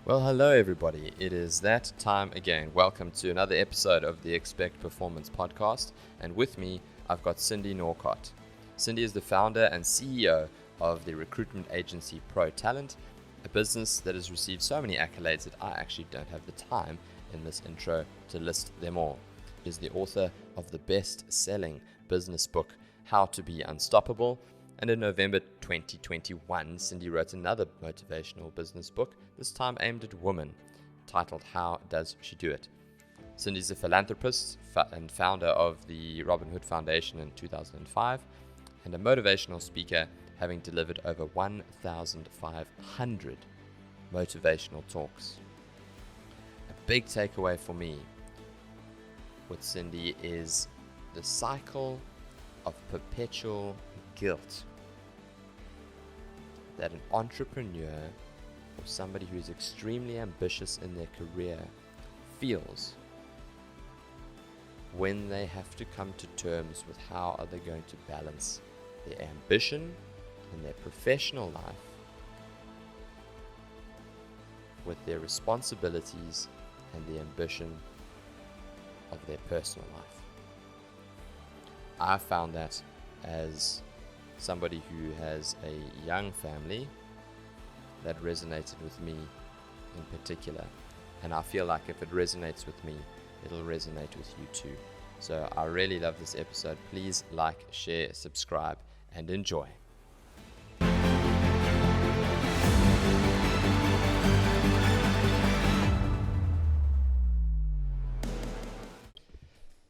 Well, hello everybody. It is that time again. Welcome to another episode of the Expect Performance podcast. And with me, I've got Cindy Norcott. Cindy is the founder and CEO of the recruitment agency Pro Talent, a business that has received so many accolades that I actually don't have the time in this intro to list them all. It is the author of the best-selling business book, How to Be Unstoppable. And in November 2021, Cindy wrote another motivational business book, this time aimed at women, titled How Does She Do It? Cindy's a philanthropist and founder of the Robin Hood Foundation in 2005, and a motivational speaker, having delivered over 1,500 motivational talks. A big takeaway for me with Cindy is the cycle of perpetual guilt that an entrepreneur or somebody who is extremely ambitious in their career feels when they have to come to terms with how are they going to balance their ambition in their professional life with their responsibilities and the ambition of their personal life. I found that as somebody who has a young family, that resonated with me in particular. And I feel like if it resonates with me, it'll resonate with you too. So I really love this episode. Please like, share, subscribe, and enjoy.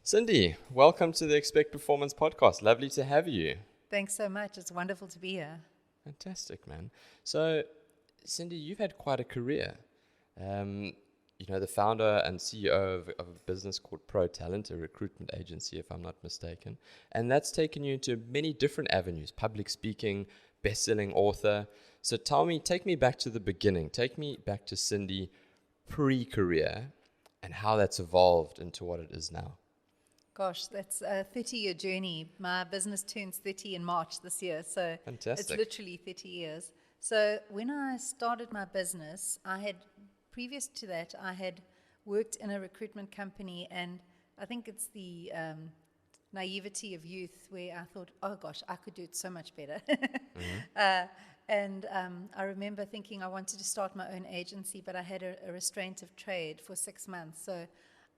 Cindy, welcome to the Expect Performance podcast. Lovely to have you. Thanks so much. It's wonderful to be here. Fantastic, man. So, Cindy, you've had quite a career. The founder and CEO of a business called Pro Talent, a recruitment agency, if I'm not mistaken. And that's taken you into many different avenues, public speaking, best-selling author. So take me back to the beginning. Take me back to Cindy pre-career and how that's evolved into what it is now. Gosh, that's a 30-year journey. My business turns 30 in March this year, so Fantastic. It's literally 30 years. So when I started my business, previous to that, I had worked in a recruitment company, and I think it's the naivety of youth where I thought, oh gosh, I could do it so much better. And I remember thinking I wanted to start my own agency, but I had a restraint of trade for 6 months. So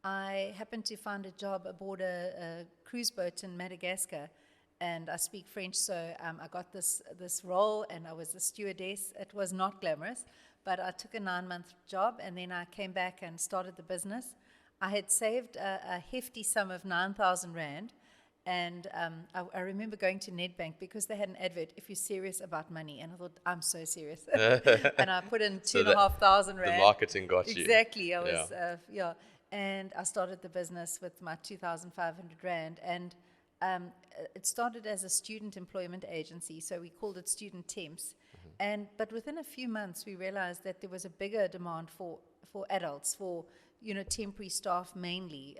I happened to find a job aboard a cruise boat in Madagascar, and I speak French, so I got this role, and I was a stewardess. It was not glamorous, but I took a 9-month job, and then I came back and started the business. I had saved a hefty sum of 9,000 Rand, and I remember going to Nedbank because they had an advert, if you're serious about money, and I thought, I'm so serious. And I put in 2,500 Rand. The marketing got you. Exactly. I was, And I started the business with my 2,500 Rand, and it started as a student employment agency, so we called it Student Temps. But within a few months, we realized that there was a bigger demand for adults, for temporary staff mainly,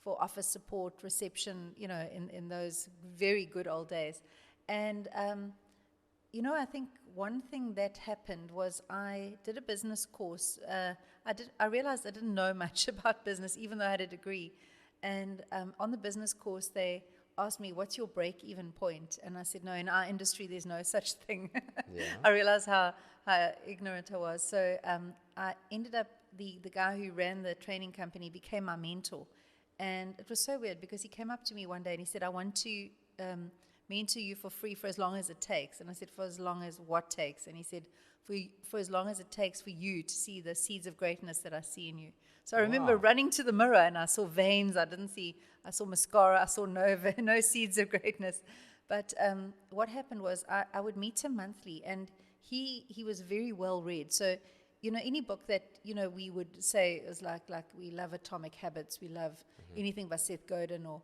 for office support, reception, in those very good old days. And I think one thing that happened was I did a business course. I realized I didn't know much about business, even though I had a degree. And on the business course, they asked me, what's your break-even point? And I said, no, in our industry, there's no such thing. Yeah. I realized how ignorant I was. So I ended up, the guy who ran the training company became my mentor. And it was so weird because he came up to me one day and he said, I want to mentor you for free for as long as it takes. And I said, for as long as what takes? And he said, for as long as it takes for you to see the seeds of greatness that I see in you. So I remember running to the mirror and I saw veins. I saw mascara. I saw no seeds of greatness. But what happened was I would meet him monthly, and he was very well read. So, any book that, we would say is like we love Atomic Habits, we love anything by Seth Godin or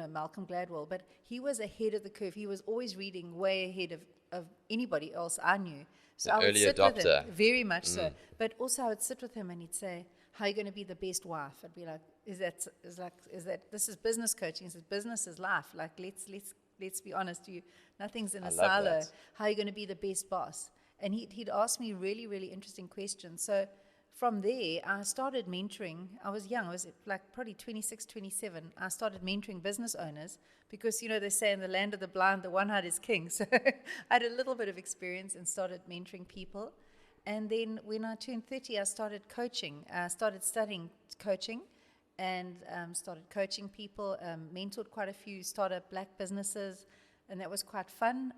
Malcolm Gladwell, but he was ahead of the curve. He was always reading way ahead of anybody else I knew. So I would sit with him, very much so. But also I would sit with him and he'd say, how are you going to be the best wife? I'd be like, this is business coaching. He says, business is life. Like, let's be honest, nothing's in a silo. How are you going to be the best boss? And he'd ask me really, really interesting questions. So from there, I started mentoring. I was young. I was like probably 26, 27. I started mentoring business owners because, they say in the land of the blind, the one-eyed is king. So I had a little bit of experience and started mentoring people. And then when I turned 30, I started coaching. I started studying coaching and started coaching people, mentored quite a few startup black businesses, and that was quite fun.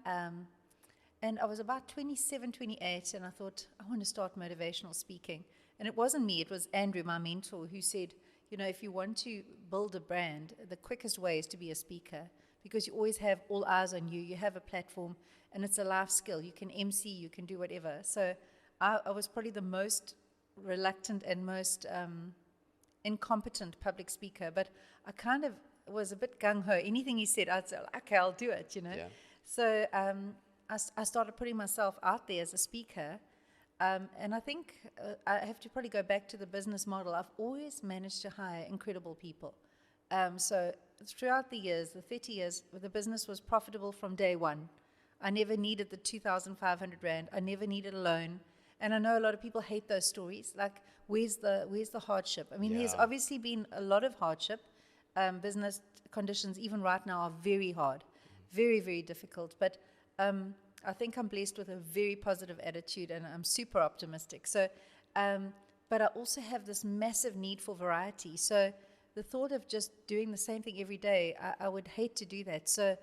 And I was about 27, 28, and I thought, I want to start motivational speaking. And it wasn't me, it was Andrew, my mentor, who said, if you want to build a brand, the quickest way is to be a speaker, because you always have all eyes on you. You have a platform, and it's a life skill. You can MC, you can do whatever. So I was probably the most reluctant and most incompetent public speaker, but I kind of was a bit gung-ho. Anything he said, I'd say, okay, I'll do it, Yeah. So I started putting myself out there as a speaker. And I think I have to probably go back to the business model. I've always managed to hire incredible people. So throughout the years, the 30 years, the business was profitable from day one. I never needed the 2,500 Rand. I never needed a loan. And I know a lot of people hate those stories. Like, where's the hardship? I mean, there's obviously been a lot of hardship. Business conditions, even right now, are very hard, very, very difficult. But I think I'm blessed with a very positive attitude, and I'm super optimistic. So, but I also have this massive need for variety. So the thought of just doing the same thing every day, I would hate to do that. So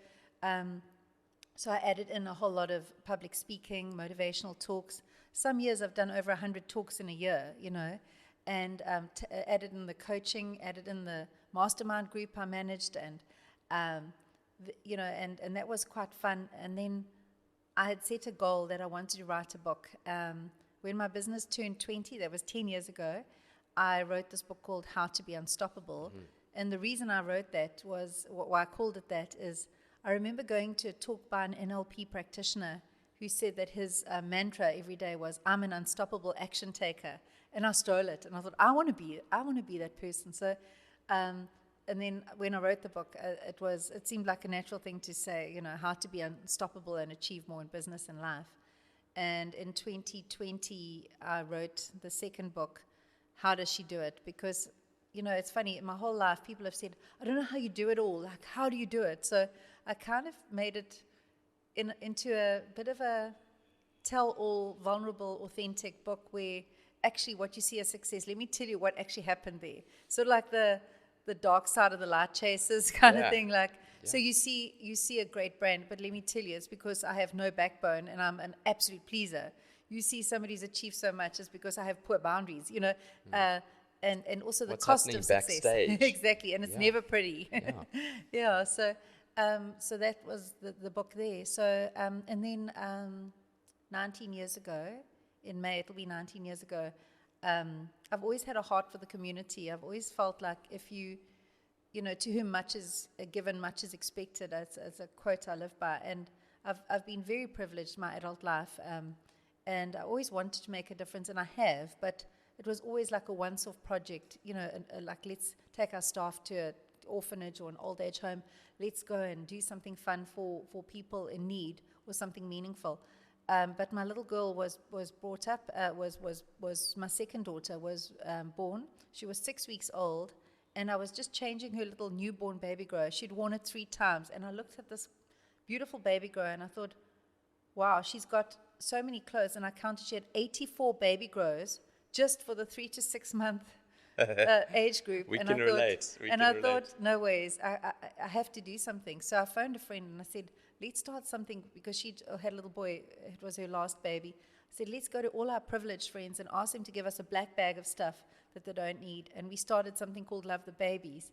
I added in a whole lot of public speaking, motivational talks. Some years I've done over 100 talks in a year, and added in the coaching, added in the mastermind group I managed, and and that was quite fun. And then I had set a goal that I wanted to write a book. When my business turned 20, that was 10 years ago, I wrote this book called How to Be Unstoppable. Mm-hmm. And the reason I wrote that was, why I called it that, is I remember going to a talk by an NLP practitioner who said that his mantra every day was, I'm an unstoppable action taker. And I stole it. And I thought, I want to be that person. So, and then when I wrote the book, it seemed like a natural thing to say, how to be unstoppable and achieve more in business and life. And in 2020, I wrote the second book, How Does She Do It? Because, it's funny, my whole life, people have said, I don't know how you do it all. Like, how do you do it? So I kind of made it into a bit of a tell-all, vulnerable, authentic book where actually what you see as success, let me tell you what actually happened there. Sort of like the dark side of the light chasers kind of thing. Like, so you see a great brand, but let me tell you, it's because I have no backbone and I'm an absolute pleaser. You see somebody who's achieved so much is because I have poor boundaries, and also the What's cost happening of success. backstage. Exactly, and it's never pretty. Yeah. So that was the book there. So, and then 19 years ago, in May, it'll be 19 years ago, I've always had a heart for the community. I've always felt like if to whom much is given, much is expected, as a quote I live by. And I've been very privileged in my adult life, and I always wanted to make a difference, and I have, but it was always like a once-off project, like let's take our staff to an orphanage or an old age home, let's go and do something fun for people in need or something meaningful. But my little girl was brought up, was my second daughter was born. She was 6 weeks old, and I was just changing her little newborn baby grow. She'd worn it 3 times, and I looked at this beautiful baby grow, and I thought, wow, she's got so many clothes, and I counted she had 84 baby grows just for the 3 to 6 month age group. We and can I relate. thought, no ways, I have to do something. So I phoned a friend and I said, let's start something, because she had a little boy, it was her last baby. I said, let's go to all our privileged friends and ask them to give us a black bag of stuff that they don't need. And we started something called Love the Babies.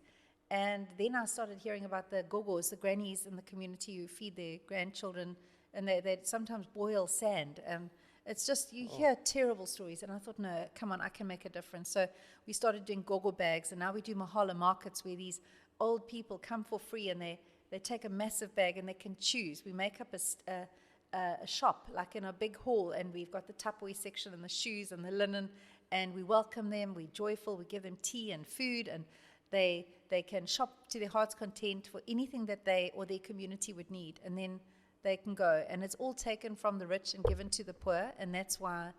And then I started hearing about the gogos, the grannies in the community who feed their grandchildren, and they sometimes boil sand. And it's just, you hear terrible stories. And I thought, no, come on, I can make a difference. So we started doing gogo bags, and now we do mahala markets where these old people come for free, and they take a massive bag and they can choose. We make up a shop, like in a big hall, and we've got the Tupperware section and the shoes and the linen, and we welcome them, we're joyful, we give them tea and food, and they can shop to their heart's content for anything that they or their community would need. And then they can go. And it's all taken from the rich and given to the poor. And that's why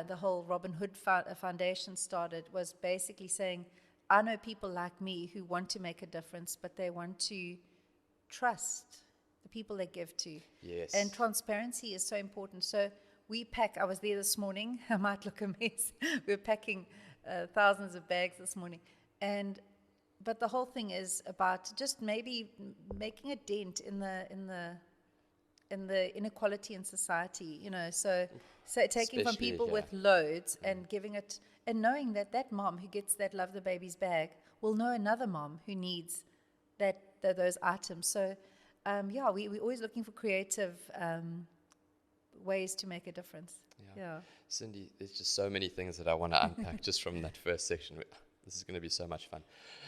the whole Robin Hood Foundation started, was basically saying, I know people like me who want to make a difference, but they want to trust the people they give to. Yes. And transparency is so important. So I was there this morning. I might look a mess. We're packing thousands of bags this morning. But the whole thing is about just maybe making a dent in the inequality in society, so taking from Especially people here. with loads and giving it, and knowing that mom who gets that Love the Baby's bag will know another mom who needs those items. So we're always looking for creative ways to make a difference. Yeah. Cindy, there's just so many things that I want to unpack just from that first section. This is going to be so much fun.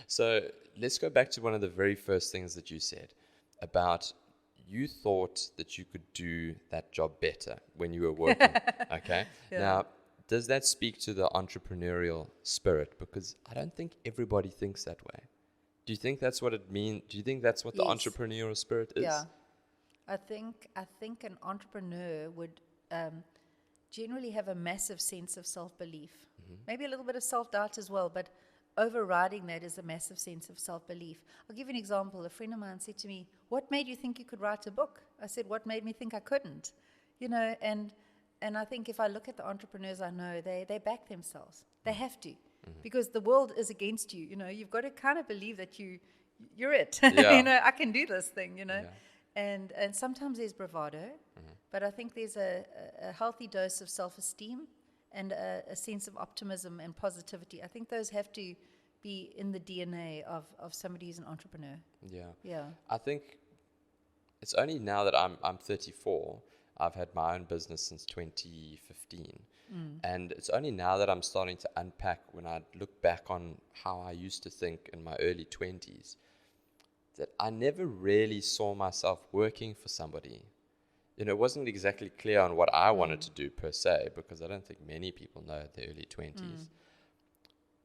So let's go back to one of the very first things that you said about you thought that you could do that job better when you were working. Okay. Yeah. Now, does that speak to the entrepreneurial spirit? Because I don't think everybody thinks that way. Do you think that's what it means? Do you think that's what the Yes. entrepreneurial spirit is? Yeah. I think an entrepreneur would generally have a massive sense of self-belief. Maybe a little bit of self-doubt as well, but overriding that is a massive sense of self-belief. I'll give you an example. A friend of mine said to me, "What made you think you could write a book?" I said, "What made me think I couldn't?" And I think if I look at the entrepreneurs I know, they back themselves. They have to, because the world is against you. You've got to kind of believe that you're it. Yeah. I can do this thing. Yeah. And sometimes there's bravado, but I think there's a healthy dose of self-esteem and a sense of optimism and positivity. I think those have to be in the DNA of somebody who's an entrepreneur. Yeah. Yeah. I think it's only now that I'm 34. I've had my own business since 2015. And it's only now that I'm starting to unpack, when I look back on how I used to think in my early 20s, that I never really saw myself working for somebody. It wasn't exactly clear on what I wanted to do per se, because I don't think many people know at the early 20s.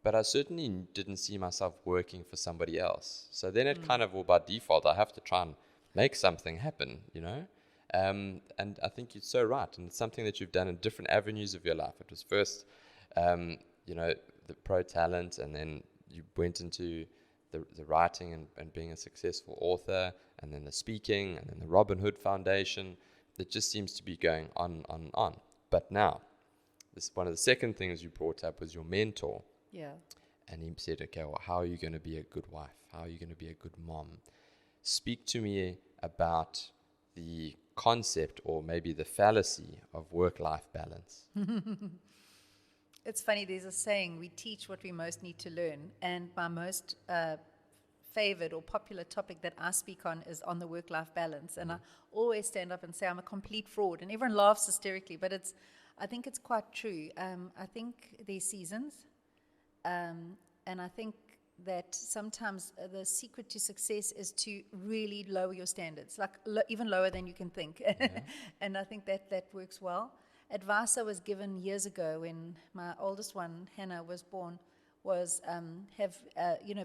But I certainly didn't see myself working for somebody else. So then it kind of, well, by default, I have to try and make something happen, And I think you're so right. And it's something that you've done in different avenues of your life. It was first, the pro talent, and then you went into the writing and being a successful author, and then the speaking, and then the Robin Hood Foundation. That just seems to be going on. But now, one of the second things you brought up was your mentor. Yeah. And he said, okay, well, how are you going to be a good wife? How are you going to be a good mom? Speak to me about the concept, or maybe the fallacy, of work-life balance. It's funny, there's a saying, we teach what we most need to learn. And my most favored or popular topic that I speak on is on the work-life balance. And I always stand up and say I'm a complete fraud. And everyone laughs hysterically, but I think it's quite true. I think there's seasons. And I think that sometimes the secret to success is to really lower your standards, like even lower than you can think. And I think that works well. Advice I was given years ago when my oldest one, Hannah, was born was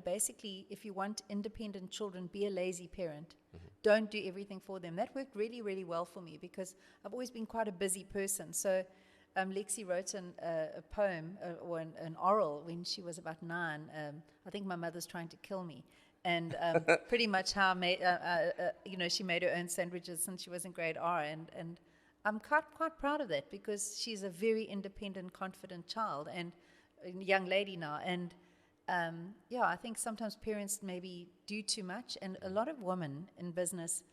basically, if you want independent children, be a lazy parent. Don't do everything for them. That worked really, really well for me, because I've always been quite a busy person. So Lexi wrote a poem or an oral when she was about 9. I think my mother's trying to kill me. And pretty much how she made her own sandwiches since she was in grade R. And I'm quite proud of that, because she's a very independent, confident child and a young lady now. And I think sometimes parents maybe do too much. And a lot of women in business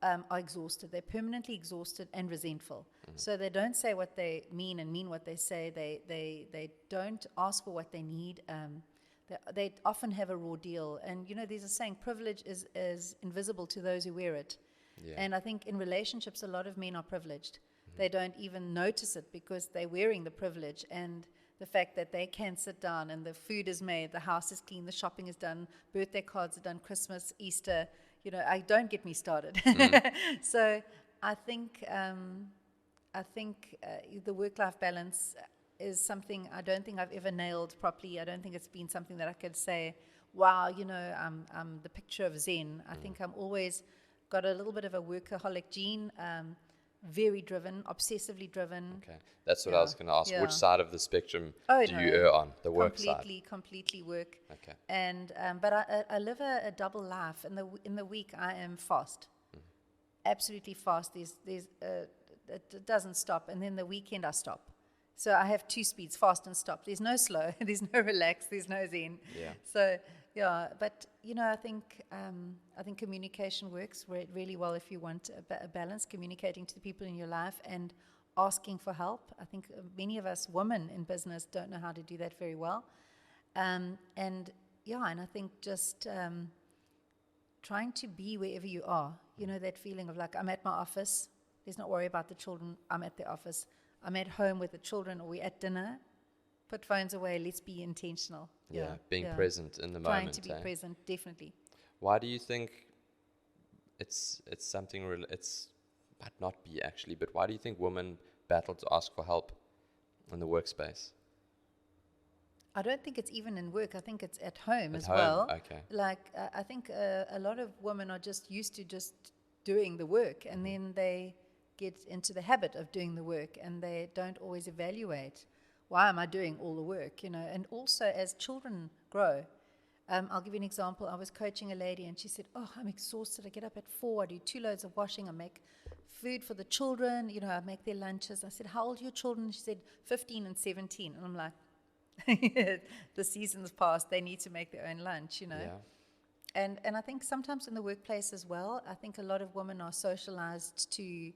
are exhausted. They're permanently exhausted and resentful. So they don't say what they mean and mean what they say. They don't ask for what they need. They often have a raw deal. And, there's a saying, privilege is invisible to those who wear it. Yeah. And I think in relationships, a lot of men are privileged. They don't even notice it, because they're wearing the privilege and the fact that they can sit down and the food is made, the house is clean, the shopping is done, birthday cards are done, Christmas, Easter, don't get me started. So I think the work-life balance is something I don't think I've ever nailed properly. I don't think it's been something that I could say, wow, I'm the picture of Zen. I think I'm always got a little bit of a workaholic gene, very driven, obsessively driven. Okay, that's what I was going to ask. Yeah. Which side of the spectrum do No, you err on? The work side? Completely work. Okay. And but I live a double life. In the week I am fast, absolutely fast. It doesn't stop, and then the weekend I stop. So I have two speeds, fast and stop. There's no slow, there's no relax, there's no zen. Yeah. So yeah, but I think communication works really well if you want a balance, communicating to the people in your life and asking for help. I think many of us women in business don't know how to do that very well. And I think just trying to be wherever you are. That feeling of like, I'm at my office, let's not worry about the children, I'm at the office. I'm at home with the children, or we're at dinner. Put phones away, let's be intentional. Being present in the Trying moment. to be present, definitely. Why do you think it's something it's might not be actually, but why do you think women battle to ask for help in the workspace? I don't think it's even in work. I think it's at home as home, well. okay. Like, I think a lot of women are just used to just doing the work, and then they get into the habit of doing the work, and they don't always evaluate, why am I doing all the work, And also as children grow, I'll give you an example. I was coaching a lady, and she said, I'm exhausted. I get up at 4, I do 2 loads of washing, I make food for the children, I make their lunches. I said, how old are your children? She said, 15 and 17. And I'm like, the season's passed, they need to make their own lunch, Yeah. And I think sometimes in the workplace as well, I think a lot of women are socialized to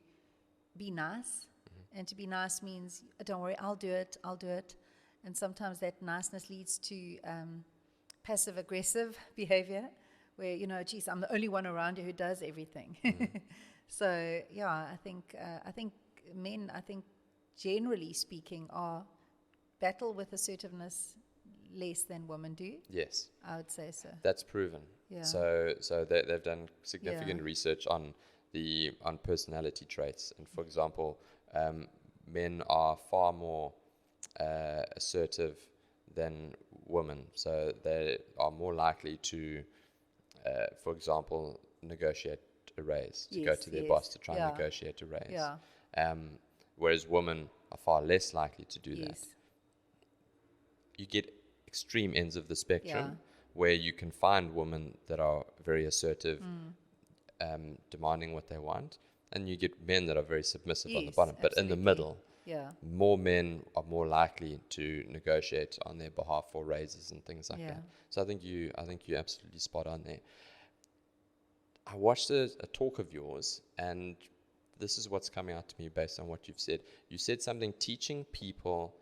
be nice. And to be nice means, don't worry, I'll do it. And sometimes that niceness leads to passive-aggressive behavior where, geez, I'm the only one around you who does everything. So, yeah, I think men, generally speaking, are battle with assertiveness less than women do. Yes. I would say so. That's proven. Yeah. So they've done significant research on personality traits. And for example, men are far more assertive than women. So they are more likely to, for example, negotiate a raise, to go to their boss to try and negotiate a raise. Yeah. Whereas women are far less likely to do that. You get extreme ends of the spectrum where you can find women that are very assertive, demanding what they want, and you get men that are very submissive on the bottom. But in the middle, more men are more likely to negotiate on their behalf for raises and things like that. So I think you're absolutely spot on there. I watched a talk of yours, and this is what's coming out to me based on what you've said. You said something, teaching people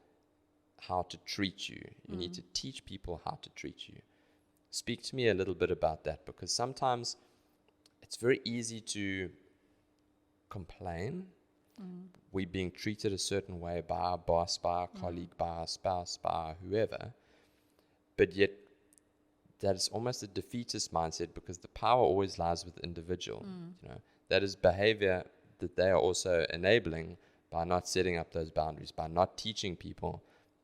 how to treat you. You need to teach people how to treat you. Speak to me a little bit about that, because sometimes it's very easy to complain. We're being treated a certain way by our boss, by our colleague, by our spouse, by our whoever. But yet that is almost a defeatist mindset, because the power always lies with the individual. That is behavior that they are also enabling by not setting up those boundaries, by not teaching people,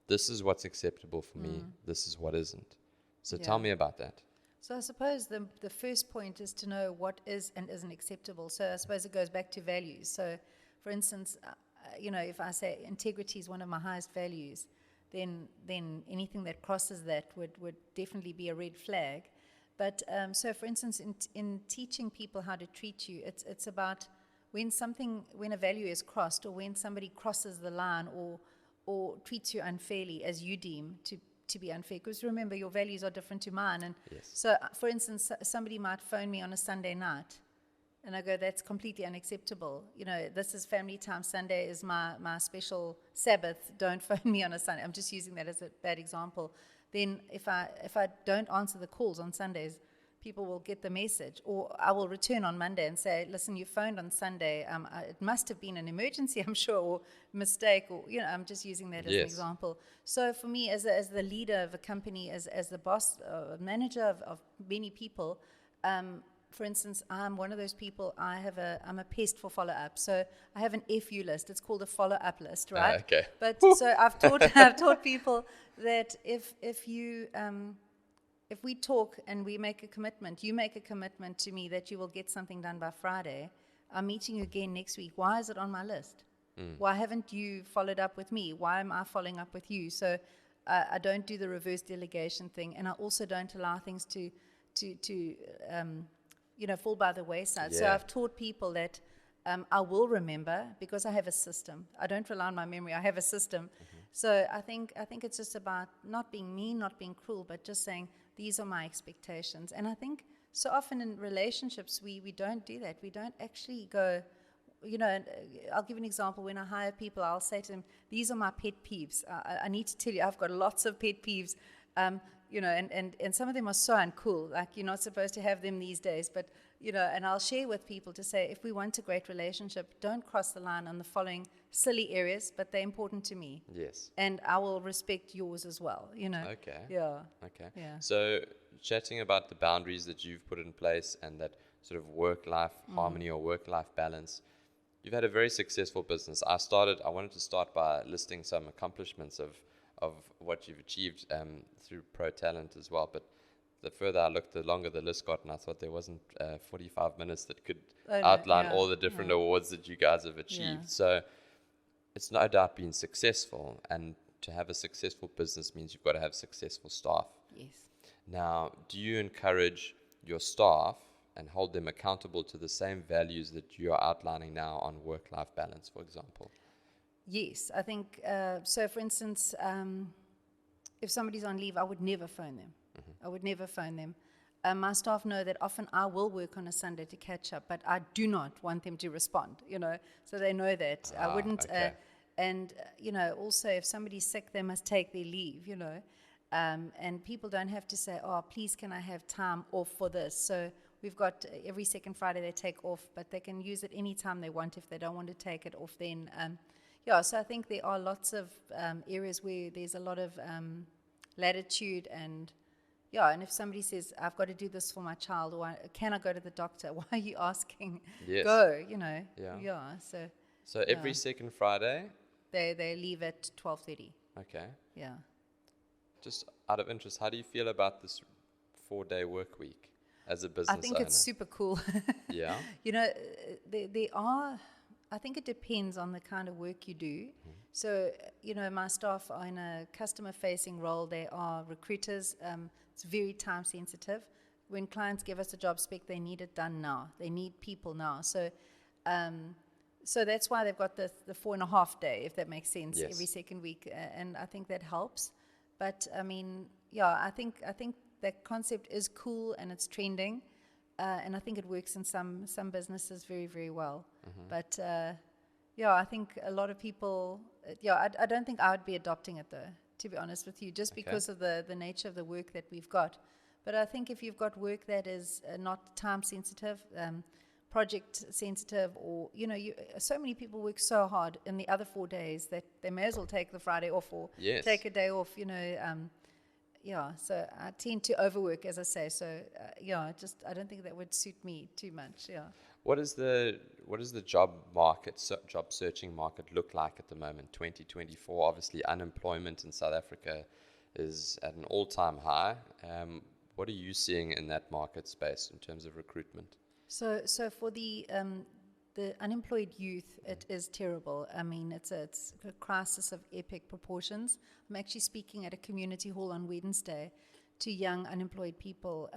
this is what's acceptable for me, this is what isn't. So tell me about that. So I suppose the first point is to know what is and isn't acceptable. So I suppose it goes back to values. So for instance, if I say integrity is one of my highest values, then anything that crosses that would definitely be a red flag. But so for instance, in teaching people how to treat you, it's about when a value is crossed, or when somebody crosses the line or treats you unfairly as you deem to be unfair. Because remember, your values are different to mine. And so, for instance, somebody might phone me on a Sunday night, and I go, that's completely unacceptable. This is family time. Sunday is my special Sabbath. Don't phone me on a Sunday. I'm just using that as a bad example. Then if I don't answer the calls on Sundays, people will get the message, or I will return on Monday and say, listen, you phoned on Sunday. It must have been an emergency, I'm sure, or mistake, or, I'm just using that as an example. So for me, as the leader of a company, as the boss, manager of many people, for instance, I'm one of those people, I'm a pest for follow-up. So I have an FU list. It's called a follow-up list, right? Okay. But so I've taught people that if if we talk and we make a commitment, you make a commitment to me that you will get something done by Friday, I'm meeting you again next week. Why is it on my list? Why haven't you followed up with me? Why am I following up with you? So I don't do the reverse delegation thing, and I also don't allow things to fall by the wayside. So I've taught people that I will remember because I have a system. I don't rely on my memory. I have a system. So I think it's just about not being mean, not being cruel, but just saying these are my expectations. And I think so often in relationships we don't do that. We don't actually go. And I'll give you an example. When I hire people, I'll say to them, these are my pet peeves. I need to tell you, I've got lots of pet peeves, and some of them are so uncool. Like, you're not supposed to have them these days. But, and I'll share with people to say, if we want a great relationship, don't cross the line on the following silly areas, but they're important to me. Yes. And I will respect yours as well, Okay. Yeah. Okay. Yeah. So chatting about the boundaries that you've put in place and that sort of work-life harmony or work-life balance, you've had a very successful business. I wanted to start by listing some accomplishments of what you've achieved through Pro Talent as well. But the further I looked, the longer the list got, and I thought there wasn't 45 minutes that could outline all the different awards that you guys have achieved. So it's no doubt been successful, and to have a successful business means you've got to have successful staff. Yes. Now, do you encourage your staff and hold them accountable to the same values that you are outlining now on work-life balance, for example? Yes, I think, so for instance, if somebody's on leave, I would never phone them. I would never phone them. My staff know that often I will work on a Sunday to catch up, but I do not want them to respond, so they know that. I wouldn't, and, also if somebody's sick, they must take their leave, and people don't have to say, oh, please can I have time off for this? So we've got every second Friday they take off, but they can use it anytime they want if they don't want to take it off then. So I think there are lots of areas where there's a lot of latitude and if somebody says, I've got to do this for my child, or can I go to the doctor? Why are you asking? Yes. Go, So every second Friday? They leave at 12:30. Okay. Yeah. Just out of interest, how do you feel about this 4-day work week as a business owner? I think it's super cool. Yeah. There are, I think it depends on the kind of work you do. So, my staff are in a customer-facing role. They are recruiters. It's very time-sensitive. When clients give us a job spec, they need it done now. They need people now. So that's why they've got the 4.5 day, if that makes sense, yes. every second week. And I think that helps. But, I think that concept is cool and it's trending. And I think it works in some businesses very, very well. But, I think a lot of people, I don't think I would be adopting it though, to be honest with you, just because of the nature of the work that we've got. But I think if you've got work that is not time sensitive, project sensitive, or, so many people work so hard in the other 4 days that they may as well take the Friday off or take a day off, so I tend to overwork, as I say. So, I don't think that would suit me too much. Yeah. What is the job market, job searching market look like at the moment? 2024, obviously unemployment in South Africa is at an all-time high. What are you seeing in that market space in terms of recruitment? So for the unemployed youth, it is terrible. I mean, it's a crisis of epic proportions. I'm actually speaking at a community hall on Wednesday to young unemployed people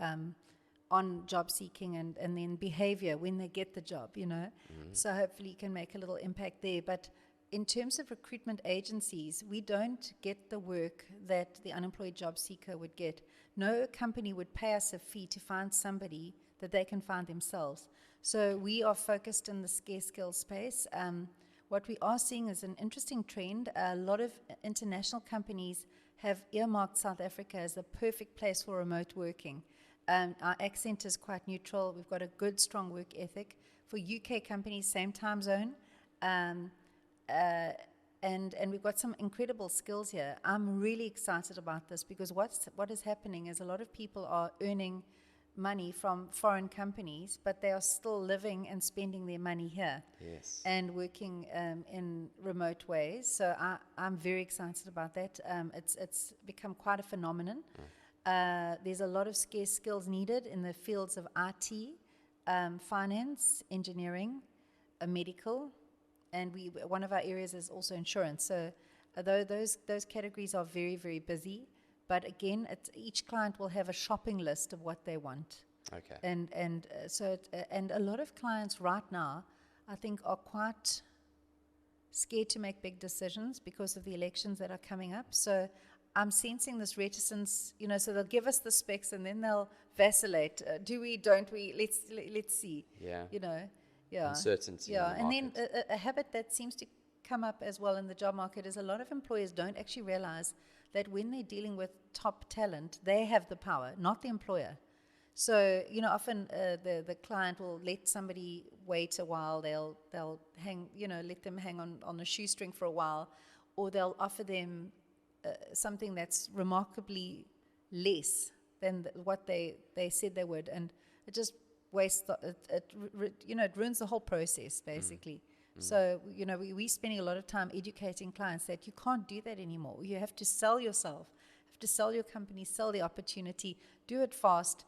on job seeking and then behavior when they get the job, So hopefully you can make a little impact there. But in terms of recruitment agencies, we don't get the work that the unemployed job seeker would get. No company would pay us a fee to find somebody that they can find themselves. So we are focused in the scarce skills space. What we are seeing is an interesting trend. A lot of international companies have earmarked South Africa as the perfect place for remote working. Our accent is quite neutral. We've got a good, strong work ethic. For UK companies, same time zone. And we've got some incredible skills here. I'm really excited about this because what is happening is a lot of people are earning money from foreign companies, but they are still living and spending their money here. Yes. And working in remote ways. So I'm very excited about that. It's become quite a phenomenon. There's a lot of scarce skills needed in the fields of IT, finance, engineering, medical, and one of our areas is also insurance. So although those categories are very, very busy, but again, each client will have a shopping list of what they want. Okay. And a lot of clients right now, I think, are quite scared to make big decisions because of the elections that are coming up. So I'm sensing this reticence, so they'll give us the specs and then they'll vacillate. Do we, don't we? Let's see. Yeah. Yeah. Uncertainty. Yeah. In the And market. then a habit that seems to come up as well in the job market is a lot of employers don't actually realize that when they're dealing with top talent, they have the power, not the employer. So, often the client will let somebody wait a while. They'll hang, let them hang on a shoestring for a while, or they'll offer them something that's remarkably less than what they said they would, and it just wastes. It ruins the whole process basically. So, we're spending a lot of time educating clients that you can't do that anymore. You have to sell yourself, have to sell your company, sell the opportunity, do it fast.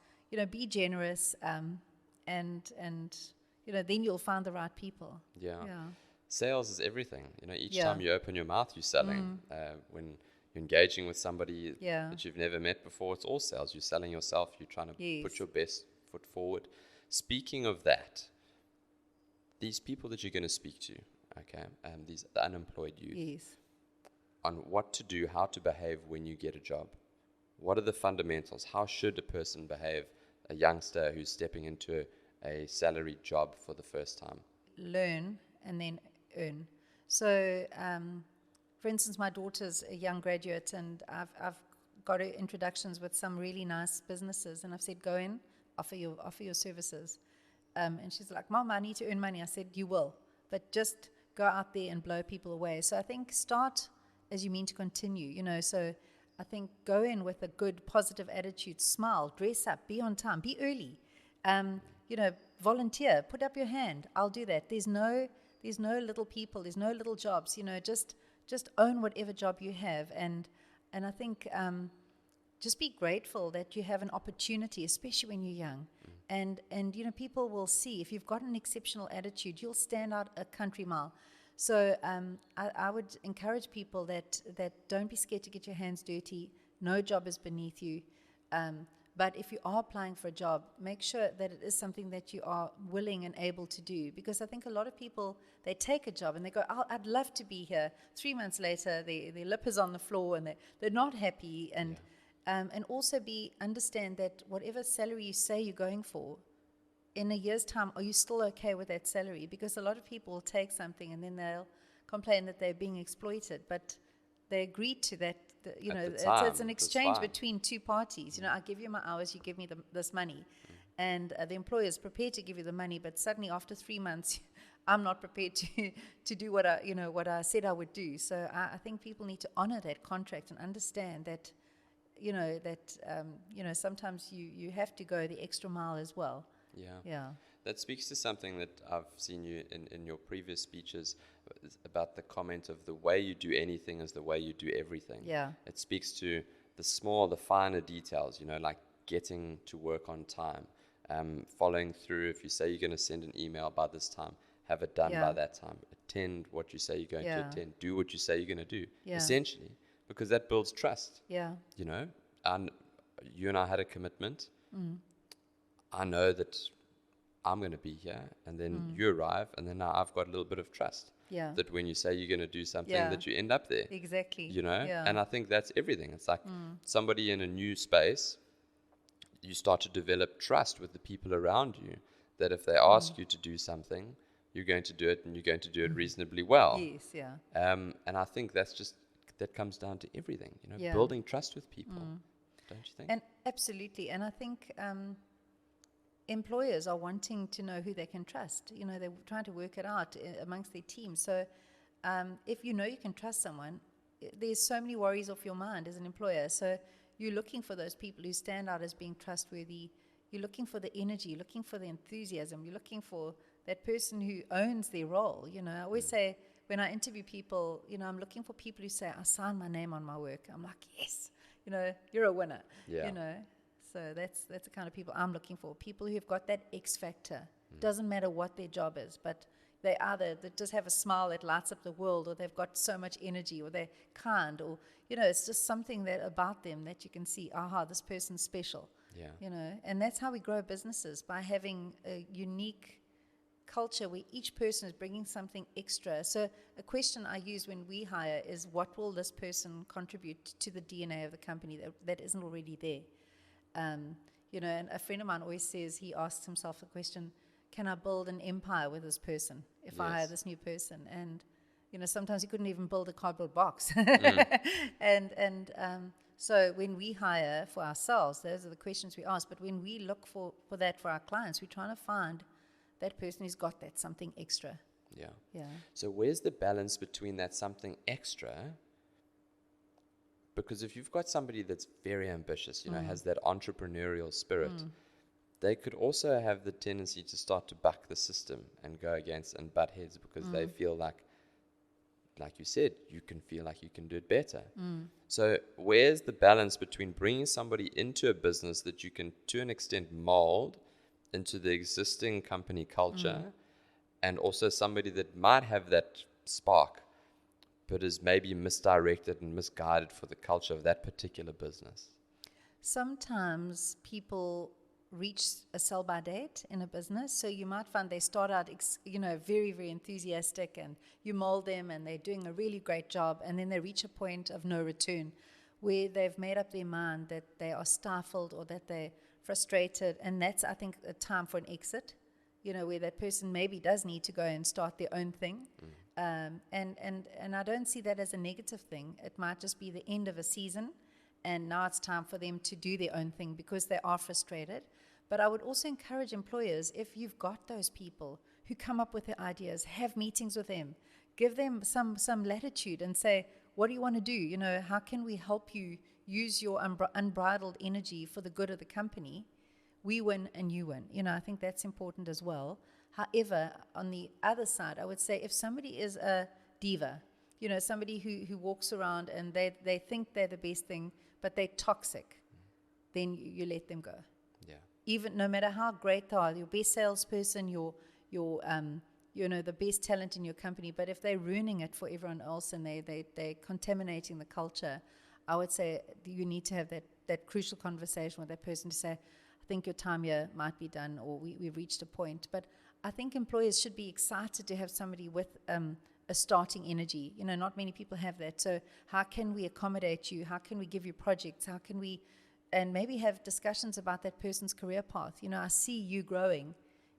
Be generous, and then you'll find the right people. Yeah. Sales is everything. Each time you open your mouth, you're selling. When you're engaging with somebody that you've never met before, it's all sales. You're selling yourself. You're trying to put your best foot forward. Speaking of that, these people that you're going to speak to, these unemployed youth, on what to do, how to behave when you get a job. What are the fundamentals? How should a person behave, a youngster who's stepping into a salaried job for the first time? Learn and then earn. So, for instance, my daughter's a young graduate, and I've got her introductions with some really nice businesses, and I've said, go in, offer your services. And she's like, Mom, I need to earn money. I said, you will, but just go out there and blow people away. So I think start as you mean to continue, so I think go in with a good, positive attitude, smile, dress up, be on time, be early, volunteer, put up your hand. I'll do that. There's no little people, there's no little jobs, just own whatever job you have. And I think just be grateful that you have an opportunity, especially when you're young. And people will see if you've got an exceptional attitude, you'll stand out a country mile. So I would encourage people that don't be scared to get your hands dirty. No job is beneath you. But if you are applying for a job, make sure that it is something that you are willing and able to do. Because I think a lot of people, they take a job and they go, I'd love to be here. 3 months later, their lip is on the floor and they're not happy. And also understand that whatever salary you say you're going for, in a year's time, are you still okay with that salary? Because a lot of people will take something and then they'll complain that they're being exploited. But they agreed to that. It's an exchange between two parties. I give you my hours, you give me this money. And the employer is prepared to give you the money, but suddenly after 3 months, I'm not prepared to do what I said I would do. So I think people need to honor that contract and understand that, sometimes you have to go the extra mile as well. Yeah. That speaks to something that I've seen you in your previous speeches about the comment of the way you do anything is the way you do everything. Yeah. It speaks to the finer details, like getting to work on time, following through. If you say you're going to send an email by this time, have it done by that time. Attend what you say you're going to attend. Do what you say you're going to do, essentially, because that builds trust. Yeah. And you and I had a commitment. I know that I'm going to be here, and then you arrive, and then now I've got a little bit of trust. Yeah. That when you say you're going to do something, that you end up there. Exactly. Yeah. And I think that's everything. It's like somebody in a new space, you start to develop trust with the people around you, that if they ask you to do something, you're going to do it, and you're going to do it reasonably well. Yes, yeah. And I think that comes down to everything, building trust with people. Don't you think? And absolutely. And I think employers are wanting to know who they can trust. They're trying to work it out amongst their team. So if you can trust someone, there's so many worries off your mind as an employer. So you're looking for those people who stand out as being trustworthy. You're looking for the energy, you're looking for the enthusiasm, you're looking for that person who owns their role. I always say when I interview people, I'm looking for people who say, I sign my name on my work. I'm like, yes, you're a winner. Yeah. So that's the kind of people I'm looking for. People who've got that X factor. Doesn't matter what their job is, but they either that just have a smile that lights up the world, or they've got so much energy, or they're kind, or it's just something that about them that you can see. Aha, this person's special. Yeah. And that's how we grow businesses, by having a unique culture where each person is bringing something extra. So a question I use when we hire is, what will this person contribute to the DNA of the company that isn't already there? And a friend of mine always says, he asks himself the question, can I build an empire with this person if I hire this new person? And sometimes you couldn't even build a cardboard box. So when we hire for ourselves, those are the questions we ask. But when we look for that for our clients, we're trying to find that person who's got that something extra. Yeah. So where's the balance between that something extra? Because if you've got somebody that's very ambitious, has that entrepreneurial spirit, they could also have the tendency to start to buck the system and go against and butt heads, because they feel like you said, you can feel like you can do it better. So where's the balance between bringing somebody into a business that you can, to an extent, mold into the existing company culture, and also somebody that might have that spark, but is maybe misdirected and misguided for the culture of that particular business? Sometimes people reach a sell-by date in a business. So you might find they start out, very, very enthusiastic, and you mold them and they're doing a really great job. And then they reach a point of no return where they've made up their mind that they are stifled or that they're frustrated. And that's, I think, a time for an exit, where that person maybe does need to go and start their own thing. And I don't see that as a negative thing. It might just be the end of a season, and now it's time for them to do their own thing because they are frustrated. But I would also encourage employers, if you've got those people who come up with their ideas, have meetings with them, give them some latitude and say, what do you want to do? How can we help you use your unbridled energy for the good of the company? We win and you win. I think that's important as well. However, on the other side, I would say if somebody is a diva, somebody who walks around and they think they're the best thing, but they're toxic, then you let them go. Yeah. Even no matter how great they are, your best salesperson, your the best talent in your company, but if they're ruining it for everyone else and they're contaminating the culture, I would say you need to have that crucial conversation with that person to say, I think your time here might be done, or we've reached a point. But I think employers should be excited to have somebody with a starting energy. Not many people have that. So how can we accommodate you? How can we give you projects? How can we, and maybe have discussions about that person's career path? I see you growing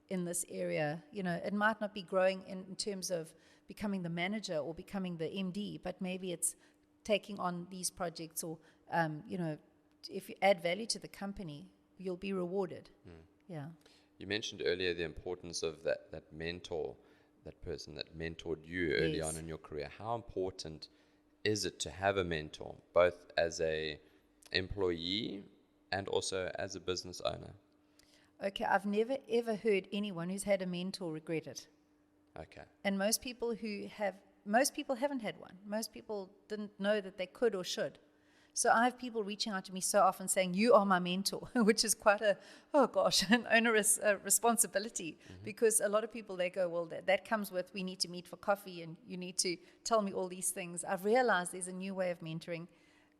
in this area. It might not be growing in terms of becoming the manager or becoming the MD, but maybe it's taking on these projects, or, if you add value to the company, you'll be rewarded. Yeah. You mentioned earlier the importance of that mentor, that person that mentored you early on in your career. How important is it to have a mentor, both as a employee and also as a business owner? Okay, I've never ever heard anyone who's had a mentor regret it. Okay. And most people haven't had one. Most people didn't know that they could or should. So I have people reaching out to me so often saying, you are my mentor, which is quite an onerous responsibility, because a lot of people, they go, well, that comes with, we need to meet for coffee and you need to tell me all these things. I've realized there's a new way of mentoring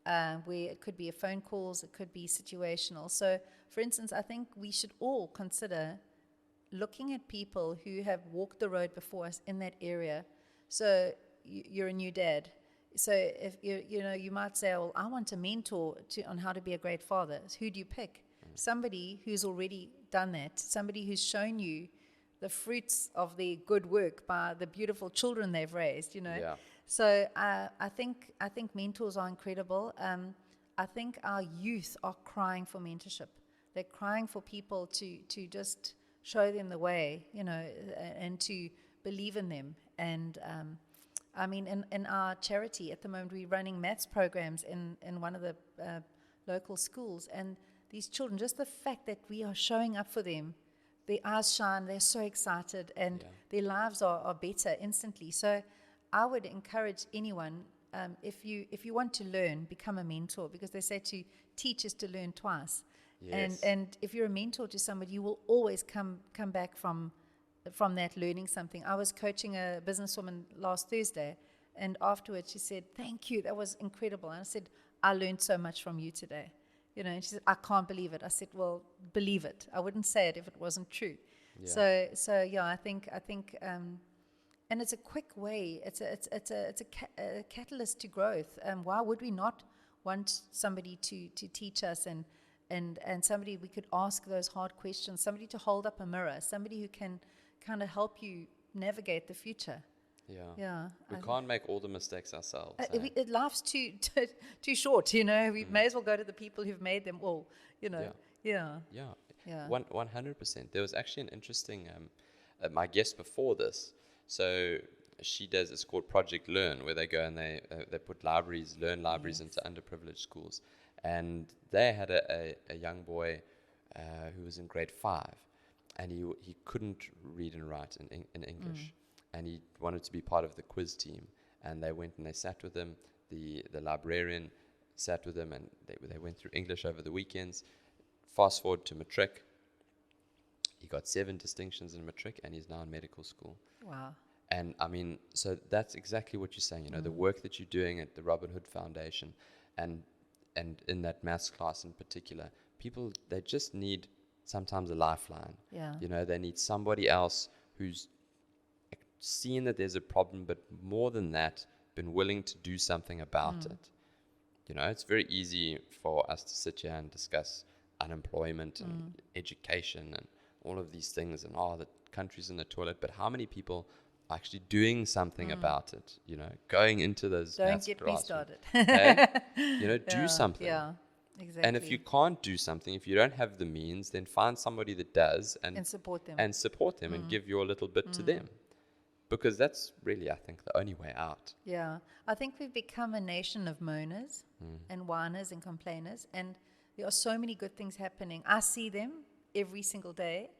where it could be a phone calls, it could be situational. So, for instance, I think we should all consider looking at people who have walked the road before us in that area. So you're a new dad. So if you might say, well, I want a mentor on how to be a great father. So who do you pick? Somebody who's already done that. Somebody who's shown you the fruits of their good work by the beautiful children they've raised. Yeah. So I think mentors are incredible. I think our youth are crying for mentorship. They're crying for people to just show them the way, and to believe in them. And in our charity at the moment, we're running maths programs in one of the local schools. And these children, just the fact that we are showing up for them, their eyes shine, they're so excited, and their lives are better instantly. So I would encourage anyone, if you want to learn, become a mentor, because they say to teach is to learn twice. Yes. And if you're a mentor to somebody, you will always come back from that learning something. I was coaching a businesswoman last Thursday, and afterwards she said, "Thank you, that was incredible." And I said, "I learned so much from you today." And she said, "I can't believe it." I said, "Well, believe it. I wouldn't say it if it wasn't true." Yeah. So yeah, I think, and it's a quick way. It's a catalyst to growth. Why would we not want somebody to teach us and somebody we could ask those hard questions, somebody to hold up a mirror, somebody who can kind of help you navigate the future. Yeah. We can't make all the mistakes ourselves. Life's too short, We may as well go to the people who've made them all, Yeah. 100%. There was actually an interesting, my guest before this. So she does, it's called Project Learn, where they go and they put learn libraries into underprivileged schools. And they had a young boy who was in grade 5, and he couldn't read and write in English. And he wanted to be part of the quiz team. And they went and they sat with him. The librarian sat with him, and they went through English over the weekends. Fast forward to matric. He got 7 distinctions in matric, and he's now in medical school. Wow. And I mean, so that's exactly what you're saying, the work that you're doing at the Robin Hood Foundation, and in that maths class in particular, people, they just need sometimes a lifeline. Yeah. They need somebody else who's seen that there's a problem, but more than that, been willing to do something about it. It's very easy for us to sit here and discuss unemployment and education and all of these things, and the country's in the toilet, but how many people are actually doing something about it? Going into those Don't get me started. Do something. Yeah, exactly. And if you can't do something, if you don't have the means, then find somebody that does and support them. And give your little bit to them. Because that's really, I think, the only way out. Yeah. I think we've become a nation of moaners and whiners and complainers, and there are so many good things happening. I see them every single day,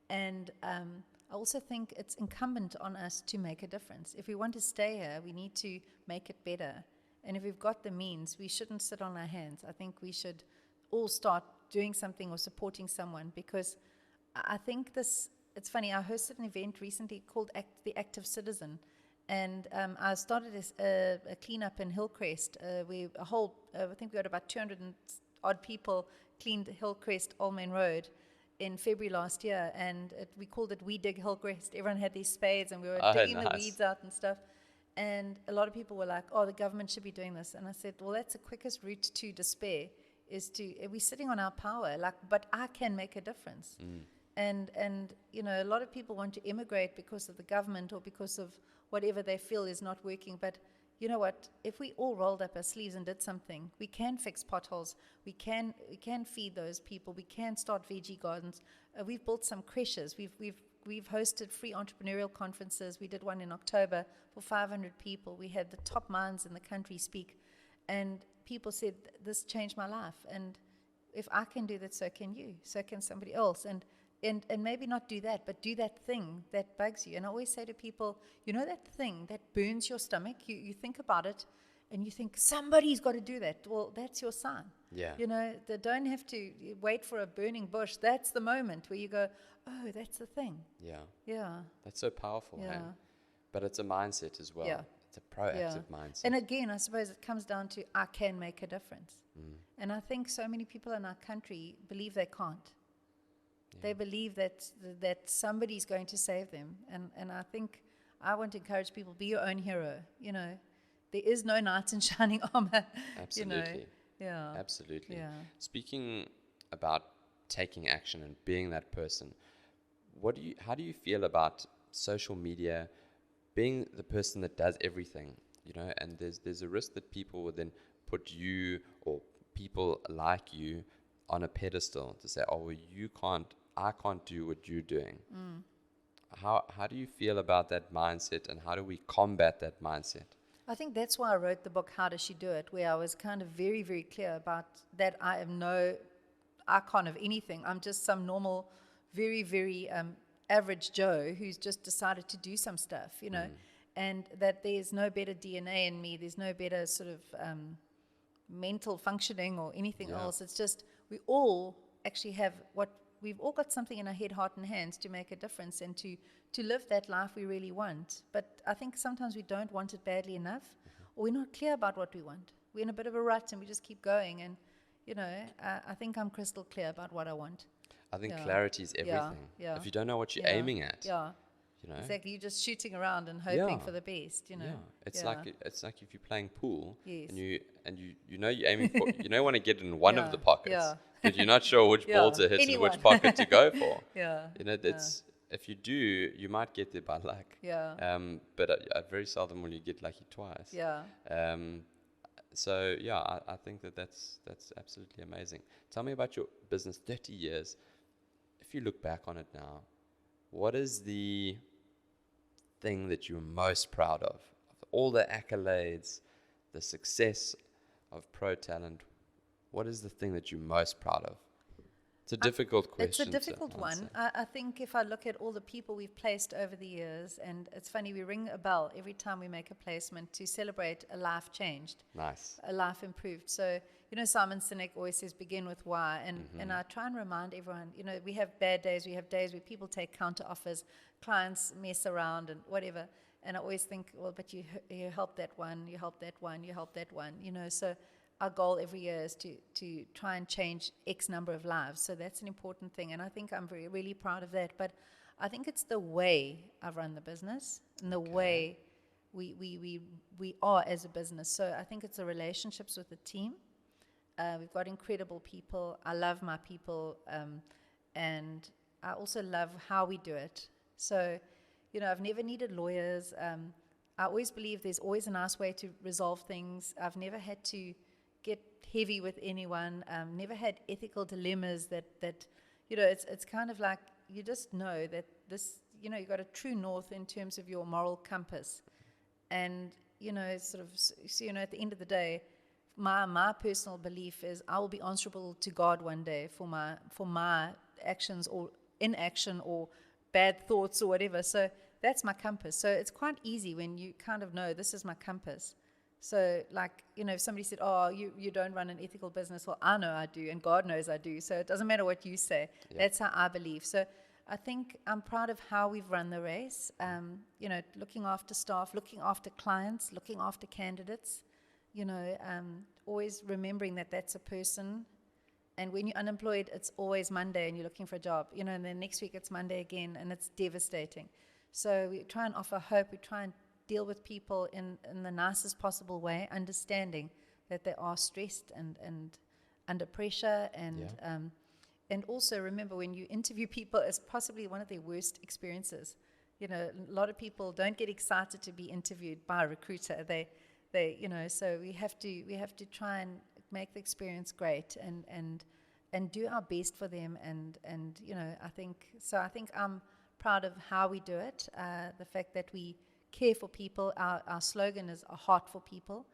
and I also think it's incumbent on us to make a difference. If we want to stay here, we need to make it better. And if we've got the means, we shouldn't sit on our hands. I think we should all start doing something or supporting someone, because I think it's funny, I hosted an event recently called The Active Citizen, and I started a cleanup in Hillcrest. I think we had about 200 and odd people cleaned Hillcrest Old Main Road in February last year, and we called it We Dig Hillcrest. Everyone had these spades, and we were digging the weeds out and stuff. And a lot of people were like, "Oh, the government should be doing this." And I said, "Well, that's the quickest route to despair. We're sitting on our power, but I can make a difference." And a lot of people want to immigrate because of the government or because of whatever they feel is not working. But you know what? If we all rolled up our sleeves and did something, we can fix potholes. We can feed those people. We can start veggie gardens. We've built some creches. We've hosted free entrepreneurial conferences. We did one in October for 500 people. We had the top minds in the country speak, and people said, "This changed my life." And if I can do that, so can you. So can somebody else. And maybe not do that, but do that thing that bugs you. And I always say to people, that thing that burns your stomach, you think about it and you think, somebody's got to do that. Well, that's your sign. Yeah. They don't have to wait for a burning bush. That's the moment where you go, oh, that's the thing. Yeah. Yeah. That's so powerful. Yeah. Hey? But it's a mindset as well. Yeah. It's a proactive mindset. And again, I suppose it comes down to, I can make a difference. And I think so many people in our country believe they can't. They believe that somebody's going to save them. And I think I want to encourage people, be your own hero. There is no knight in shining armor. Absolutely. Yeah. Absolutely. Yeah. Speaking about taking action and being that person, how do you feel about social media being the person that does everything? And there's a risk that people would then put you or people like you on a pedestal to say, "Oh, well, I can't do what you're doing." How do you feel about that mindset, and how do we combat that mindset? I think that's why I wrote the book, How Does She Do It, where I was kind of very, very clear about that I am no icon of anything. I'm just some normal, very, very average Joe who's just decided to do some stuff, and that there's no better DNA in me, there's no better sort of mental functioning or anything else. It's just we all actually have we've all got something in our head, heart, and hands to make a difference and to live that life we really want. But I think sometimes we don't want it badly enough, or we're not clear about what we want. We're in a bit of a rut and we just keep going. And, I think I'm crystal clear about what I want. I think clarity is everything. Yeah. If you don't know what you're aiming at, exactly. You're just shooting around and hoping for the best. It's like if you're playing pool, yes. and you're aiming for, want to get in one of the pockets, but you're not sure which ball to hit and which pocket to go for. That's if you do, you might get there by luck. But very seldom will you get lucky twice. So I think that's absolutely amazing. Tell me about your business. 30 years. If you look back on it now, what is the thing that you're most proud of all the accolades, the success of Pro Talent? What is the thing that you're most proud of? It's a difficult question. It's a difficult one. I think if I look at all the people we've placed over the years, and it's funny, we ring a bell every time we make a placement to celebrate a life changed. Nice. A life improved. So, Simon Sinek always says, begin with why. And I try and remind everyone, we have bad days. We have days where people take counter offers, clients mess around and whatever. And I always think, well, but you help that one, you help that one, you help that one, So our goal every year is to try and change X number of lives. So that's an important thing. And I think I'm really proud of that. But I think it's the way I've run the business and the way we are as a business. So I think it's the relationships with the team. We've got incredible people. I love my people. And I also love how we do it. So, I've never needed lawyers. I always believe there's always a nice way to resolve things. I've never had to get heavy with anyone. Never had ethical dilemmas that it's kind of like you just know that this, you've got a true north in terms of your moral compass. And, sort of, at the end of the day, my personal belief is I will be answerable to God one day for my actions or inaction or bad thoughts or whatever. So that's my compass. So it's quite easy when you kind of know this is my compass. So if somebody said, oh, you don't run an ethical business, well, I know I do, and God knows I do. So it doesn't matter what you say. Yeah. That's how I believe. So I think I'm proud of how we've run the race, looking after staff, looking after clients, looking after candidates, always remembering that that's a person. And when you're unemployed, it's always Monday and you're looking for a job, and then next week it's Monday again, and it's devastating. So we try and offer hope. We try and deal with people in the nicest possible way, understanding that they are stressed and under pressure. And also remember, when you interview people, it's possibly one of their worst experiences. A lot of people don't get excited to be interviewed by a recruiter. They so we have to try and make the experience great and do our best for them. And I think I'm proud of how we do it. The fact that we care for people. Our slogan is a heart for people.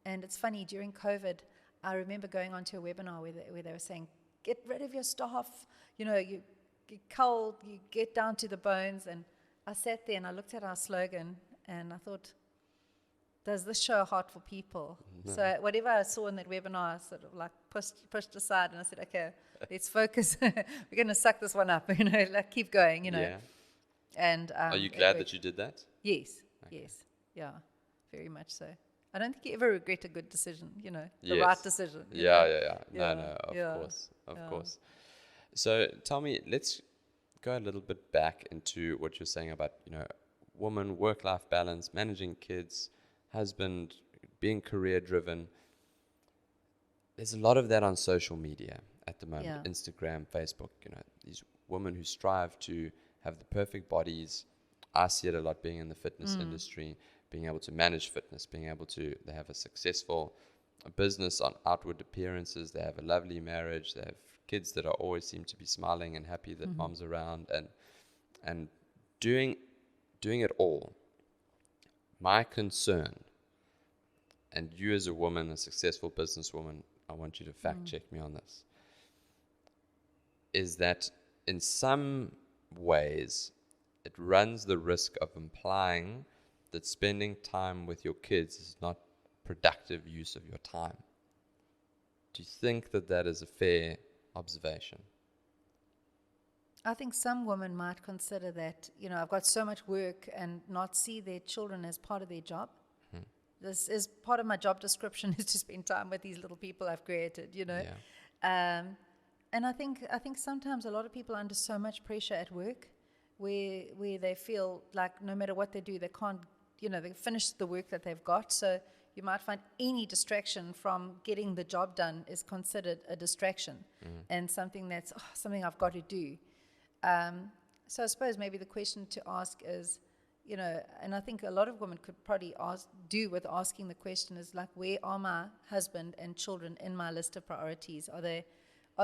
And it's funny, during COVID, I remember going onto a webinar where they were saying, get rid of your staff, you get cold, you get down to the bones. And I sat there and I looked at our slogan and I thought, does this show a heart for people? No. So whatever I saw in that webinar, I sort of pushed aside, and I said, okay, let's focus. We're going to suck this one up, keep going, Yeah. And are you glad that you did that? Yes, okay. Yes, yeah, very much so. I don't think you ever regret a good decision, the right decision. Yeah. No, of course. So tell me, let's go a little bit back into what you're saying about, woman, work-life balance, managing kids, husband, being career-driven. There's a lot of that on social media at the moment, Instagram, Facebook, these women who strive to have the perfect bodies. I see it a lot being in the fitness industry, being able to manage fitness, they have a successful business on outward appearances, they have a lovely marriage, they have kids that always seem to be smiling and happy that mom's around and doing it all. My concern, and you as a woman, a successful businesswoman, I want you to fact check me on this, is that in some ways it runs the risk of implying that spending time with your kids is not productive use of your time. Do you think that that is a fair observation? I think some women might consider that, I've got so much work and not see their children as part of their job. This is part of my job description, is to spend time with these little people I've created, Yeah. And I think sometimes a lot of people are under so much pressure at work where they feel like no matter what they do, they can't, they finish the work that they've got. So you might find any distraction from getting the job done is considered a distraction and something that's something I've got to do. So I suppose maybe the question to ask is, and I think a lot of women could probably do with asking the question is like, where are my husband and children in my list of priorities? Are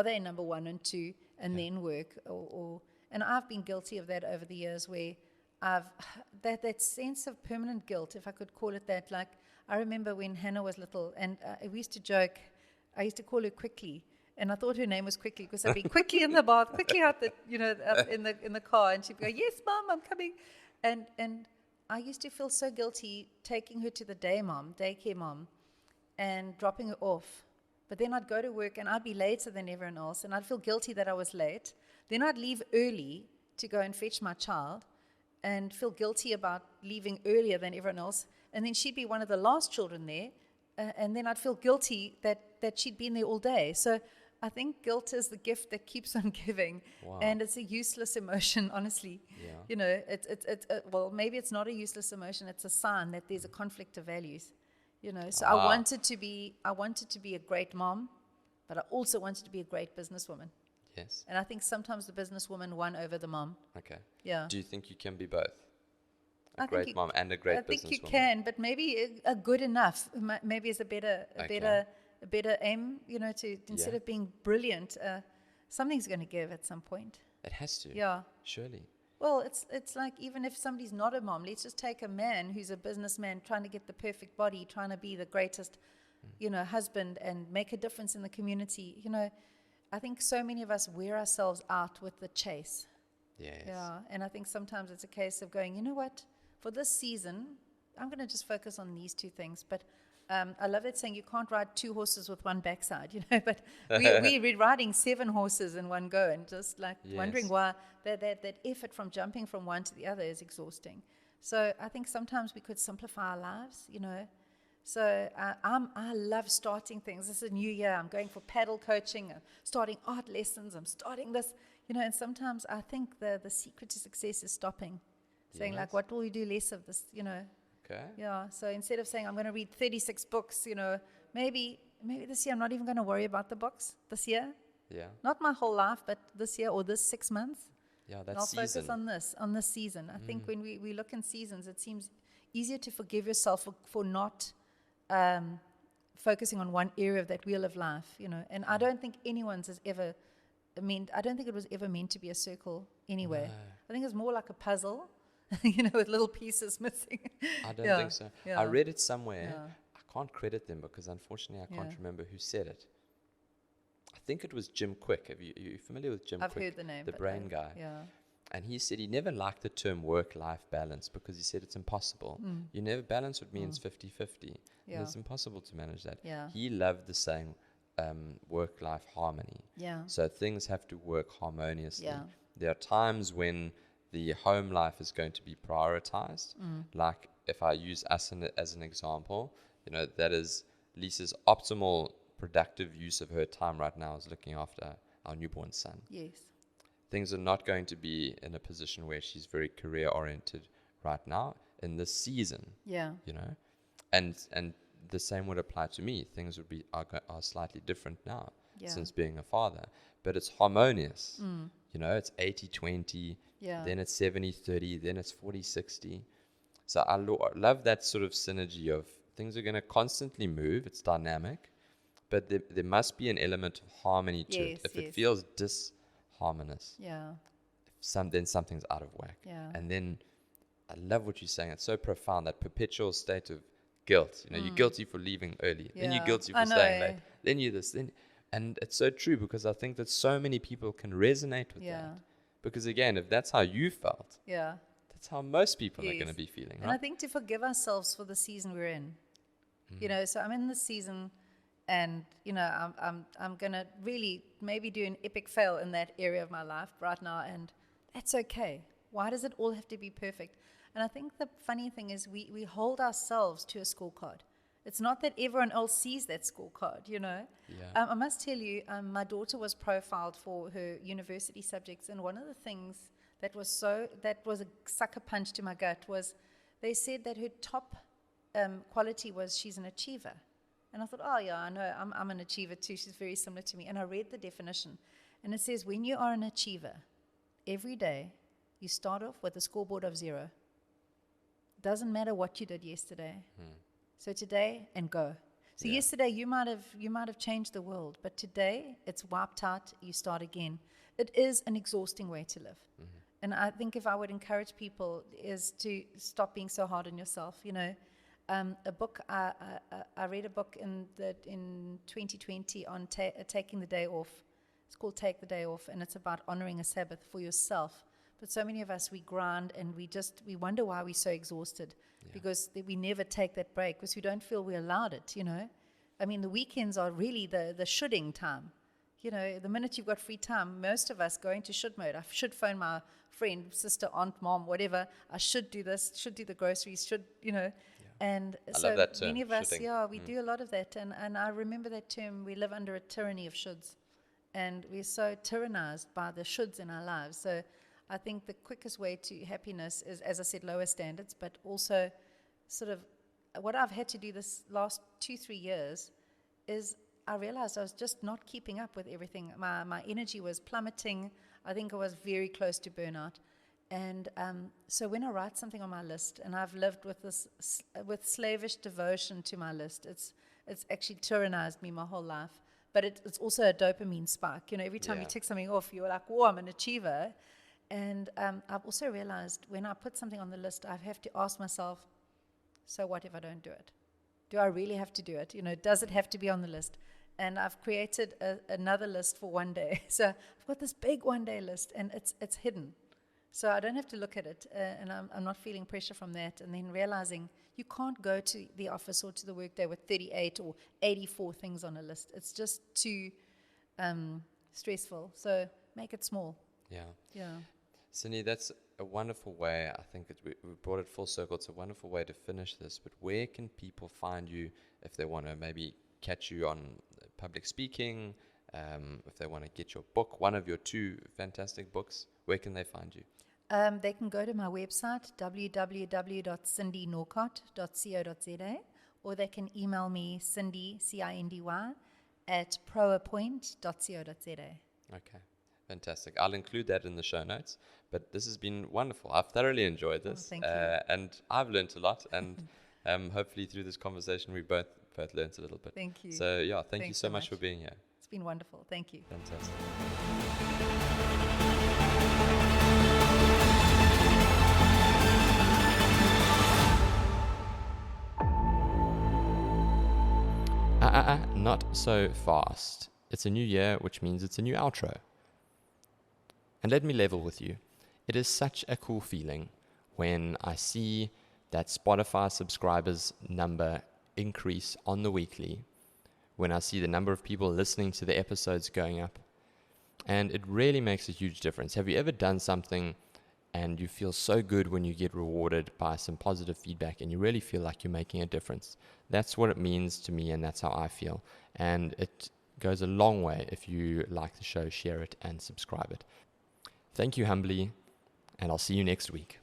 they number 1 and 2 and then work? And I've been guilty of that over the years where I've that sense of permanent guilt, if I could call it that. Like I remember when Hannah was little and we used to joke, I used to call her Quickly. And I thought her name was Quickly because I'd be quickly in the bath, quickly out the, out in the car, and she'd go, "Yes, Mom, I'm coming." And I used to feel so guilty taking her to the daycare mom, and dropping her off. But then I'd go to work and I'd be later than everyone else, and I'd feel guilty that I was late. Then I'd leave early to go and fetch my child, and feel guilty about leaving earlier than everyone else. And then she'd be one of the last children there, and then I'd feel guilty that she'd been there all day. So I think guilt is the gift that keeps on giving. Wow. And it's a useless emotion, honestly. Yeah. Well, maybe it's not a useless emotion. It's a sign that there's a conflict of values. So I wanted to be a great mom, but I also wanted to be a great businesswoman. Yes. And I think sometimes the businesswoman won over the mom. Okay. Yeah. Do you think you can be both? I A great mom and a great businesswoman? I think you can, but maybe a good enough. Maybe is a better aim, to instead of being brilliant, something's going to give at some point. It has to. Yeah. Surely. Well, it's like even if somebody's not a mom, let's just take a man who's a businessman trying to get the perfect body, trying to be the greatest, husband and make a difference in the community. I think so many of us wear ourselves out with the chase. Yes. Yeah, and I think sometimes it's a case of going, you know what, for this season, I'm going to just focus on these 2 things. But I love that saying, you can't ride 2 horses with one backside, but we're riding 7 horses in one go, and just like wondering why that effort from jumping from one to the other is exhausting. So I think sometimes we could simplify our lives, So I love starting things. This is a new year. I'm going for paddle coaching. I'm starting art lessons. I'm starting this, and sometimes I think the secret to success is stopping, saying like, what will we do less of this, Okay. Yeah, so instead of saying I'm going to read 36 books, maybe this year I'm not even going to worry about the books this year. Yeah. Not my whole life, but this year or this 6 months. Yeah, I'll focus on this season. I think when we look in seasons, it seems easier to forgive yourself for not focusing on one area of that wheel of life, And I don't think anyone's has ever, I don't think it was ever meant to be a circle anyway. No. I think it's more like a puzzle. With little pieces missing. I don't think so. Yeah. I read it somewhere. Yeah. I can't credit them because unfortunately I can't remember who said it. I think it was Jim Quick. Are you familiar with Jim Quick? I've heard the name. The brain guy. Yeah. And he said he never liked the term work-life balance because he said it's impossible. You never balance what means 50-50. Yeah. It's impossible to manage that. Yeah. He loved the saying work-life harmony. Yeah. So things have to work harmoniously. Yeah. There are times when the home life is going to be prioritized. Like if I use us as an example, that is Lisa's optimal productive use of her time right now is looking after our newborn son. Yes. Things are not going to be in a position where she's very career oriented right now in this season. Yeah. And the same would apply to me. Things would be are slightly different now since being a father, but it's harmonious. It's 80-20. Yeah. Then it's 70-30, then it's 40-60. So I love that sort of synergy of things are going to constantly move. It's dynamic, but there must be an element of harmony to it. If it feels disharmonious, then something's out of whack. Yeah. And then I love what you're saying. It's so profound, that perpetual state of guilt. You're guilty for leaving early, then you're guilty for staying late, then you're this, and it's so true because I think that so many people can resonate with that. Because again, if that's how you felt, That's how most people are Yes. going to be feeling, And I think to forgive ourselves for the season we're in. So I'm in this season, and I'm gonna really maybe do an epic fail in that area of my life right now, and that's okay. Why does it all have to be perfect? And I think the funny thing is we hold ourselves to a scorecard. It's not that everyone else sees that scorecard, Yeah. I must tell you, my daughter was profiled for her university subjects, and one of the things that was a sucker punch to my gut was they said that her top quality was she's an achiever. And I thought, oh yeah, I know, I'm an achiever too. She's very similar to me. And I read the definition, and it says when you are an achiever, every day you start off with a scoreboard of 0. Doesn't matter what you did yesterday. So today and go. So yesterday you might have changed the world, but today it's wiped out. You start again. It is an exhausting way to live. And I think if I would encourage people is to stop being so hard on yourself. A book I read a book in 2020 on taking the day off. It's called Take the Day Off, and it's about honoring a Sabbath for yourself. But so many of us, we grind and we wonder why we're so exhausted, because we never take that break because we don't feel we're allowed it. I mean, the weekends are really the shoulding time. The minute you've got free time, most of us go into should mode. I should phone my friend, sister, aunt, mom, whatever. I should do this, should do the groceries, And I so love that term, many of us, shoulding. we do a lot of that. And I remember that term, we live under a tyranny of shoulds. And we're so tyrannized by the shoulds in our lives. So I think the quickest way to happiness is, as I said, lower standards, but also sort of what I've had to do this last 2-3 years is I realized I was just not keeping up with everything. My energy was plummeting. I think I was very close to burnout. And so when I write something on my list, and I've lived with this with slavish devotion to my list, it's actually tyrannized me my whole life. But it's also a dopamine spike. Every time you tick something off, you're like, "Whoa, I'm an achiever." And I've also realized when I put something on the list, I have to ask myself, so what if I don't do it? Do I really have to do it? Does it have to be on the list? And I've created another list for one day. So I've got this big one-day list, and it's hidden. So I don't have to look at it, and I'm not feeling pressure from that. And then realizing you can't go to the office or to the workday with 38 or 84 things on a list. It's just too stressful. So make it small. Yeah. Cindy, that's a wonderful way. I think we brought it full circle. It's a wonderful way to finish this. But where can people find you if they want to maybe catch you on public speaking, if they want to get your book, one of your 2 fantastic books? Where can they find you? They can go to my website, www.cindynorcott.co.za, or they can email me, Cindy, CINDY, at proapoint.co.za. Okay, fantastic. I'll include that in the show notes. But this has been wonderful. I've thoroughly enjoyed this. Thank you. And I've learned a lot. And hopefully through this conversation, we both learned a little bit. Thank you. So, thank you so much for being here. It's been wonderful. Thank you. Fantastic. Not so fast. It's a new year, which means it's a new outro. And let me level with you. It is such a cool feeling when I see that Spotify subscribers number increase on the weekly, when I see the number of people listening to the episodes going up. And it really makes a huge difference. Have you ever done something and you feel so good when you get rewarded by some positive feedback and you really feel like you're making a difference? That's what it means to me, and that's how I feel. And it goes a long way if you like the show, share it and subscribe it. Thank you humbly, and I'll see you next week.